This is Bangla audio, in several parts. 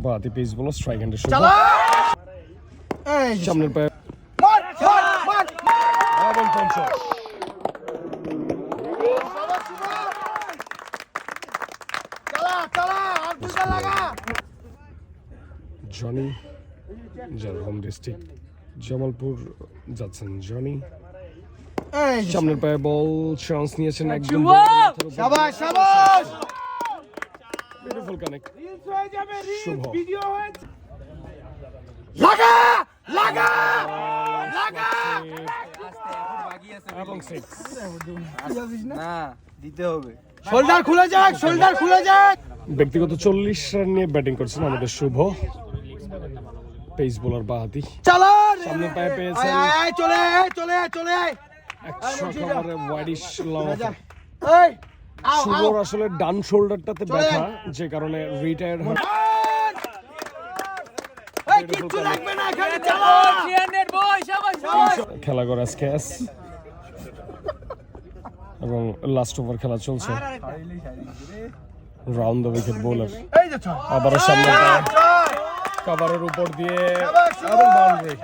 বাতি পেস বলো স্ট্রাইক হ্যান্ডের শুরু এই সামনের পায়ে মার মার এবং 50 চালা চালা আর দুইটা লাগা জনি যার হোম ডিস্ট্রিক্ট জামালপুর যাচ্ছেন জনি এই সামনের পায়ে বল চান্স নিয়েছেন একদম শাবাশ শাবাশ বিউটিফুল কানেক্ট রিলস হয়ে যাবে শুভ। রিলস ভিডিও হয়ে লাগা লাগা লাগা এবং 6 না দিতে হবে। শোল্ডার খুলে যাক শোল্ডার খুলে যাক ব্যক্তিগত 40 রান নিয়ে ব্যাটিং করছেন আমাদের শুভ পেস বোলার বাহাতি চালা সামনে পায়ে পেয়েছেন আয় আয় চলে আয় চলে আয় চলে আয় 100 খাবারে ওয়াইডিশ লং এই আও আও শুভর আসলে ডান শোল্ডারটাতে ব্যথা যে কারণে রিটায়ার্ড হয় এই কিচ্ছু লাগবে না এখানে চালা খেলা করা ক্যাচ এবং লাস্ট ওভার খেলা চলছে রাউন্ড দ্য উইকেট বোলার এই যে ছয় আবার সামনে ছয় কভারের উপর দিয়ে এবং বাউন্ডারি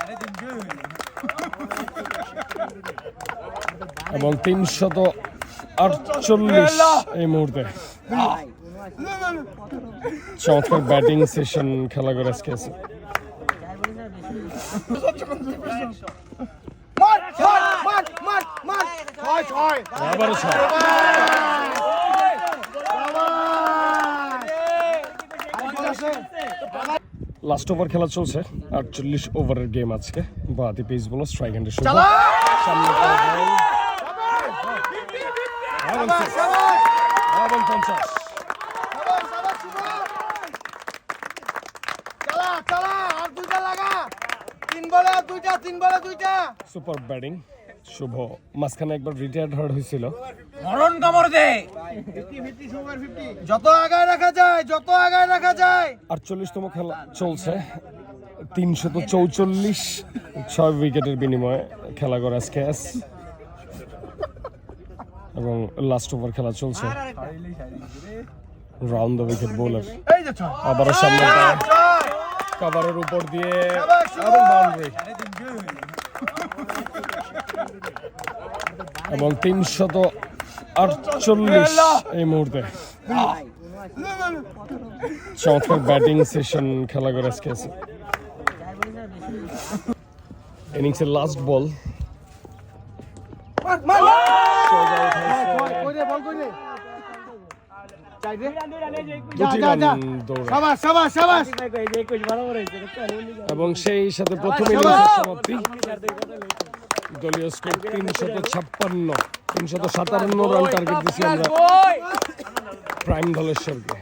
এবং 348 এই মুহূর্তে চমৎকার ব্যাটিং সেশন খেলা করে আজকে আছে মার মার মার মার মার ছয় ছয় আবারও 6 লাস্ট ওভার খেলা চলছে 48 ওভারের গেম আজকে বাতি পেস বলো স্ট্রাইক হ্যান্ডের শুরু চালা সামনে পায়ে বল এবং 6 এবং 50 চালা চালা আর দুইটা লাগা তিন বলে দুইটা তিন বলে দুইটা সুপার ব্যাটিং শুভ মাঝখানে একবার রিটায়ার্ড হয়েছিল মরণ কামড় দে। যত আগায় রাখা যায় যত আগায় রাখা যায় 48তম খেলা চলছে 344 6 উইকেটের বিনিময়ে খেলা করা ক্যাচ এবং লাস্ট ওভার খেলা চলছে রাউন্ড দ্য উইকেট বোলার এই যে ছয় আবার সামনে ছয় কভারের উপর দিয়ে এবং বাউন্ডারি এবং 348 এই মুহূর্তে চমৎকার ব্যাটিং সেশন খেলা করে আজকে আছে ইনিংসের লাস্ট বল মার মার কই রে বল কই রে চাই রে যা দুটি যা রান যা দৌড়ে শাবাশ শাবাশ শাবাশ এবং সেই সাথে প্রথম ইনিংসের সমাপ্তি দলীয় স্কোর 357 রান টার্গেট দিচ্ছি আমরা প্রাইম ধলেশ্বরকে